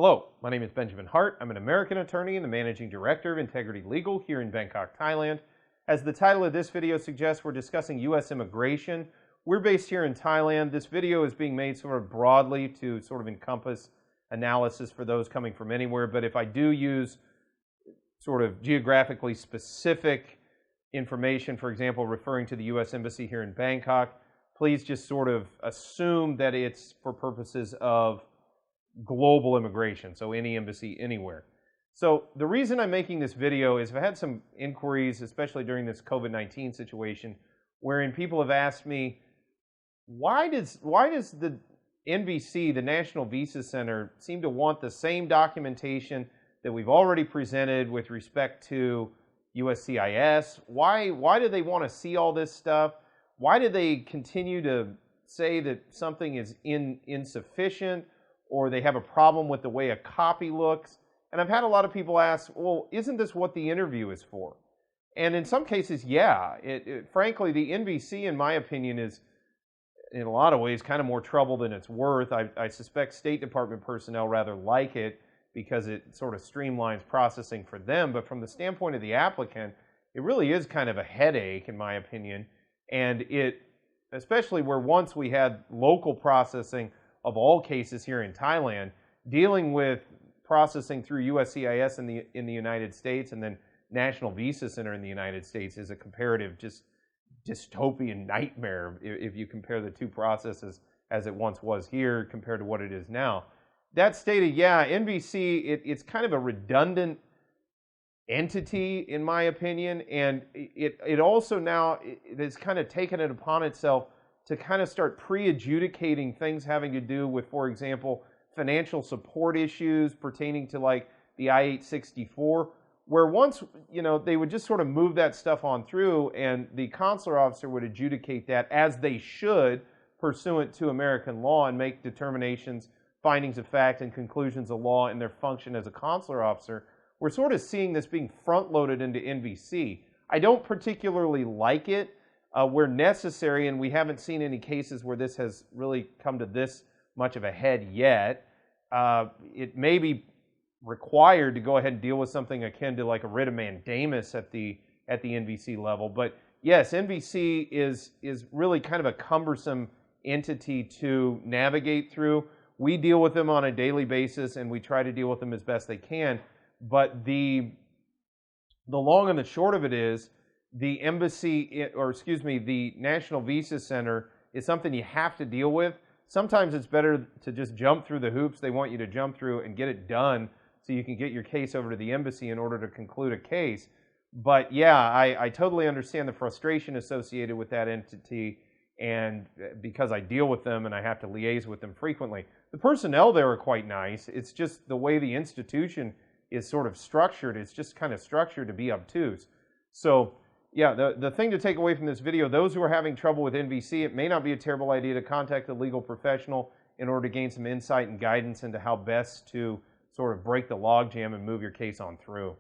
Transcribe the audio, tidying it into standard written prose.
Hello, my name is Benjamin Hart. I'm an American attorney and the Managing Director of Integrity Legal here in Bangkok, Thailand. As the title of this video suggests, we're discussing U.S. immigration. We're based here in Thailand. This video is being made sort of broadly to sort of encompass analysis for those coming from anywhere, but if I do use sort of geographically specific information, for example, referring to the U.S. Embassy here in Bangkok, please just sort of assume that it's for purposes of global immigration, so any embassy anywhere. So the reason I'm making this video is I've had some inquiries, especially during this COVID-19 situation, wherein people have asked me, why does the NVC, the National Visa Center, seem to want the same documentation that we've already presented with respect to USCIS? Why do they want to see all this stuff? Why do they continue to say that something is insufficient, or they have a problem with the way a copy looks? And I've had a lot of people ask, well, isn't this what the interview is for? And in some cases, yeah. Frankly, the NVC, in my opinion, is in a lot of ways kind of more trouble than it's worth. I suspect State Department personnel rather like it because it sort of streamlines processing for them. But from the standpoint of the applicant, it really is kind of a headache, in my opinion. And especially where once we had local processing of all cases here in Thailand, dealing with processing through USCIS in the United States and then National Visa Center in the United States is a comparative just dystopian nightmare if you compare the two processes as it once was here compared to what it is now. That stated, yeah, NVC, it's kind of a redundant entity, in my opinion, and it also now has kind of taken it upon itself to kind of start pre-adjudicating things having to do with, for example, financial support issues pertaining to like the I-864, where once, they would just sort of move that stuff on through and the consular officer would adjudicate that as they should pursuant to American law and make determinations, findings of fact, and conclusions of law in their function as a consular officer. We're sort of seeing this being front-loaded into NVC. I don't particularly like it. Where necessary, and we haven't seen any cases where this has really come to this much of a head yet, it may be required to go ahead and deal with something akin to like a writ of mandamus at the NVC level. But yes, NVC is really kind of a cumbersome entity to navigate through. We deal with them on a daily basis, and we try to deal with them as best they can. But the long and the short of it is, the embassy, the National Visa Center is something you have to deal with. Sometimes it's better to just jump through the hoops they want you to jump through and get it done so you can get your case over to the embassy in order to conclude a case. But yeah, I totally understand the frustration associated with that entity, and because I deal with them and I have to liaise with them frequently. The personnel there are quite nice. It's just the way the institution is sort of structured. It's just kind of structured to be obtuse. So yeah, the thing to take away from this video, those who are having trouble with NVC, it may not be a terrible idea to contact a legal professional in order to gain some insight and guidance into how best to sort of break the logjam and move your case on through.